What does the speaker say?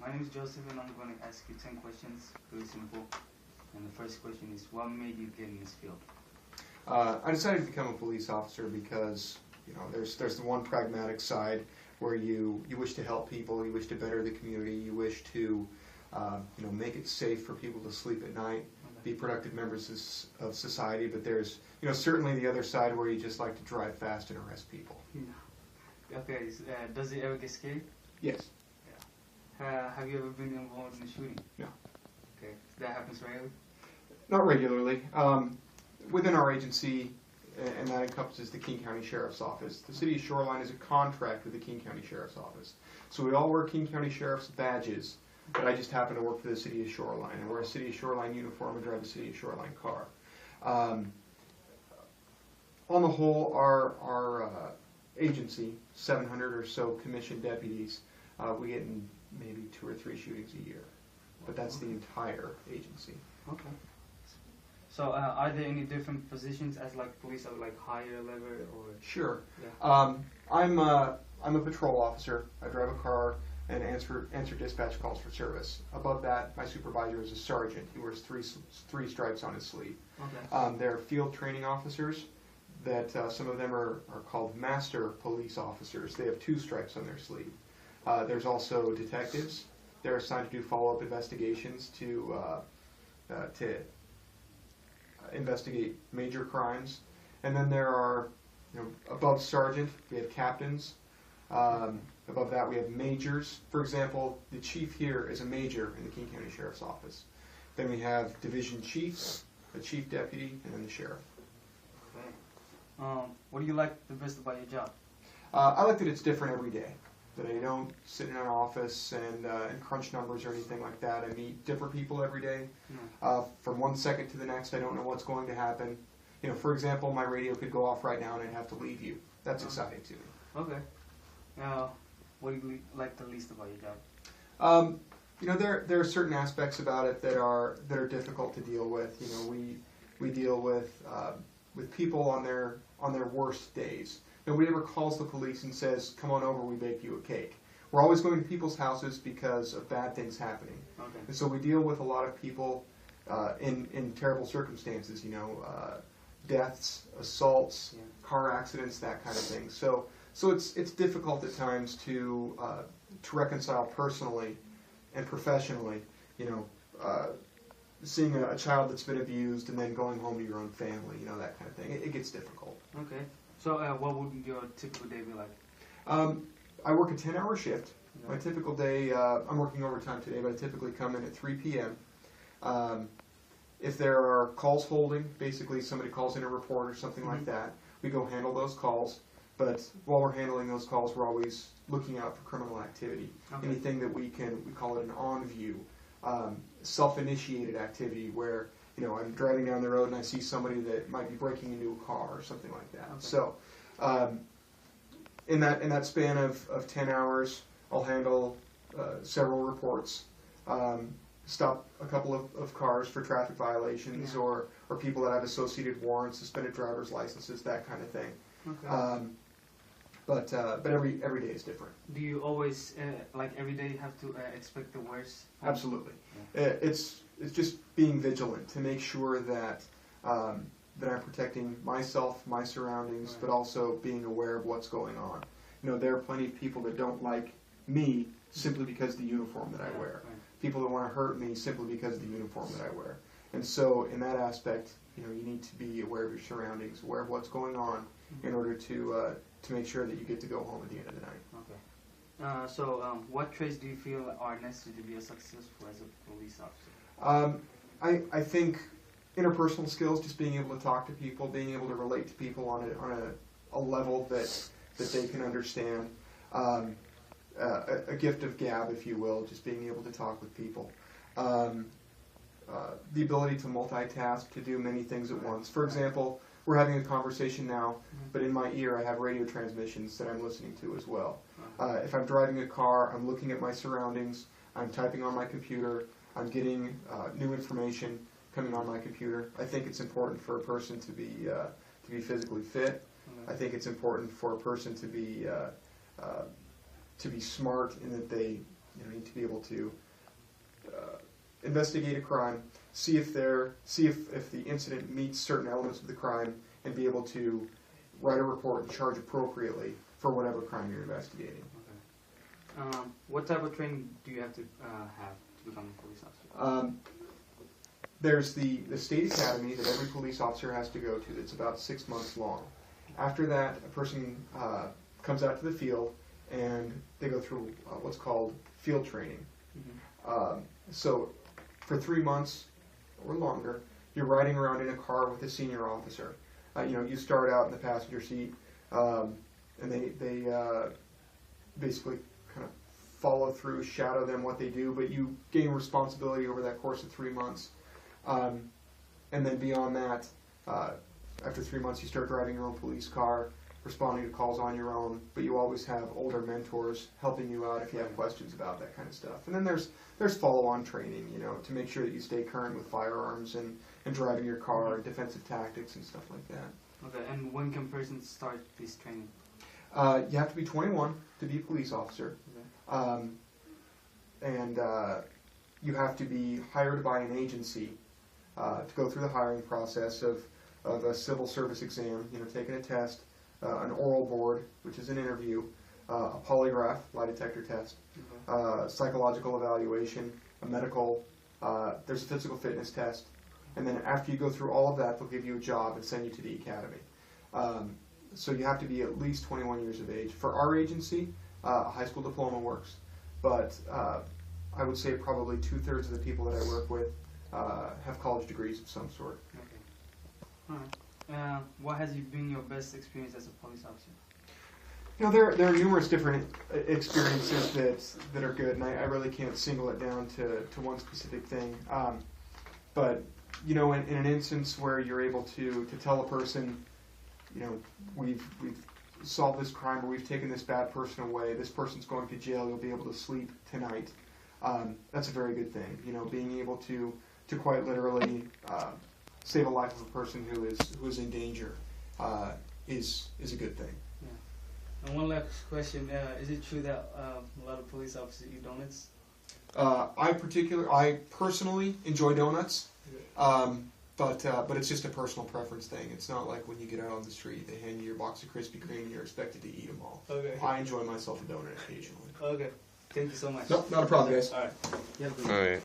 My name is Joseph, and I'm going to ask you 10 questions. Really simple. And the first question is, what made you get in this field? I decided to become a police officer because there's the one pragmatic side where you wish to help people, you wish to better the community, you wish to make it safe for people to sleep at night, be productive members of society. But there's certainly the other side where you just like to drive fast and arrest people. Yeah. Okay. Does it ever get scary? Yes. Yeah. Have you ever been involved in a shooting? No. Okay. That happens regularly? Not regularly. Within our agency, and that encompasses the King County Sheriff's Office, the City of Shoreline is a contract with the King County Sheriff's Office. So we all wear King County Sheriff's badges, but I just happen to work for the City of Shoreline. I wear a City of Shoreline uniform and drive a City of Shoreline car. On the whole, our agency, 700 or so commissioned deputies, we get in maybe 2 or 3 shootings a year. But that's the entire agency. Okay. So are there any different positions as like police at like higher level or? Sure. Yeah. I'm a patrol officer. I drive a car and answer dispatch calls for service. Above that, my supervisor is a sergeant. He wears three stripes on his sleeve. Okay. They're field training officers. That some of them are called master police officers. They have 2 stripes on their sleeve. There's also detectives. They're assigned to do follow-up investigations to investigate major crimes. And then there are, above sergeant, we have captains. Above that, we have majors. For example, the chief here is a major in the King County Sheriff's Office. Then we have division chiefs, a chief deputy, and then the sheriff. Okay. What do you like the best about your job? I like that it's different every day. That I don't sit in an office and crunch numbers or anything like that. I meet different people every day. From one second to the next, I don't know what's going to happen. For example, my radio could go off right now and I'd have to leave you. That's exciting to me. Okay. Now, what do you like the least about your job? There are certain aspects about it that are difficult to deal with. We deal with people on their worst days. Nobody ever calls the police and says, "Come on over, we baked you a cake." We're always going to people's houses because of bad things happening. Okay. And so we deal with a lot of people in terrible circumstances, deaths, assaults, car accidents, that kind of thing. So it's difficult at times to reconcile personally and professionally, seeing a child that's been abused and then going home to your own family, that kind of thing. It gets difficult. Okay. So what would your typical day be like? I work a 10-hour shift. Yeah. My typical day, I'm working overtime today, but I typically come in at 3 p.m. If there are calls holding, basically somebody calls in a report or something like that, we go handle those calls. But while we're handling those calls, we're always looking out for criminal activity. Okay. Anything that we call it an on-view, self-initiated activity where I'm driving down the road and I see somebody that might be breaking into a car or something like that. Okay. So in that span of 10 hours, I'll handle several reports, stop a couple of cars for traffic violations, or people that have associated warrants, suspended driver's licenses, that kind of thing. Okay. But every day is different. Do you always, every day, have to expect the worst? Absolutely. Yeah. It's just being vigilant to make sure that that I'm protecting myself, my surroundings, right, but also being aware of what's going on. There are plenty of people that don't like me simply because of the uniform that I wear. Right. People that want to hurt me simply because of the uniform that I wear. And so in that aspect, you need to be aware of your surroundings, aware of what's going on, in order to make sure that you get to go home at the end of the night. Okay. So what traits do you feel are necessary to be successful as a police officer? I think interpersonal skills, just being able to talk to people, being able to relate to people on a level that they can understand. A gift of gab, if you will, just being able to talk with people. The ability to multitask, to do many things at once. For example, we're having a conversation now, but in my ear I have radio transmissions that I'm listening to as well. If I'm driving a car, I'm looking at my surroundings, I'm typing on my computer, I'm getting new information coming on my computer. I think it's important for a person to be physically fit. I think it's important for a person to be smart in that they to be able to investigate a crime, see if the incident meets certain elements of the crime, and be able to write a report and charge appropriately for whatever crime you're investigating. Okay. What type of training do you have to become a police officer? There's the state academy that every police officer has to go to. It's about 6 months long. After that, a person comes out to the field and they go through what's called field training. Mm-hmm. So for 3 months or longer, you're riding around in a car with a senior officer. You start out in the passenger seat, and they basically kind of follow through, shadow them what they do, but you gain responsibility over that course of 3 months. And then beyond that, after 3 months, you start driving your own police car, responding to calls on your own, but you always have older mentors helping you out if you have questions about that kind of stuff. And then there's follow-on training, to make sure that you stay current with firearms and driving your car and defensive tactics and stuff like that. Okay, and when can persons start this training? You have to be 21 to be a police officer. Okay. And you have to be hired by an agency to go through the hiring process of a civil service exam, taking a test, an oral board, which is an interview, a polygraph, lie detector test, psychological evaluation, a medical, there's a physical fitness test, and then after you go through all of that, they'll give you a job and send you to the academy. So you have to be at least 21 years of age. For our agency, a high school diploma works, but I would say probably 2/3 of the people that I work with have college degrees of some sort. Okay. All right. What has been your best experience as a police officer? There are numerous different experiences that are good, and I really can't single it down to one specific thing. But in an instance where you're able to tell a person, we've solved this crime, or we've taken this bad person away, this person's going to jail, you'll be able to sleep tonight. That's a very good thing. Being able to quite literally save a life of a person who is in danger is a good thing. Yeah. And one last question: is it true that a lot of police officers eat donuts? I personally enjoy donuts, but it's just a personal preference thing. It's not like when you get out on the street, they hand you your box of Krispy Kreme and you're expected to eat them all. Okay. I enjoy myself a donut occasionally. Okay. Thank you so much. Nope, not a problem, guys. All right. All right.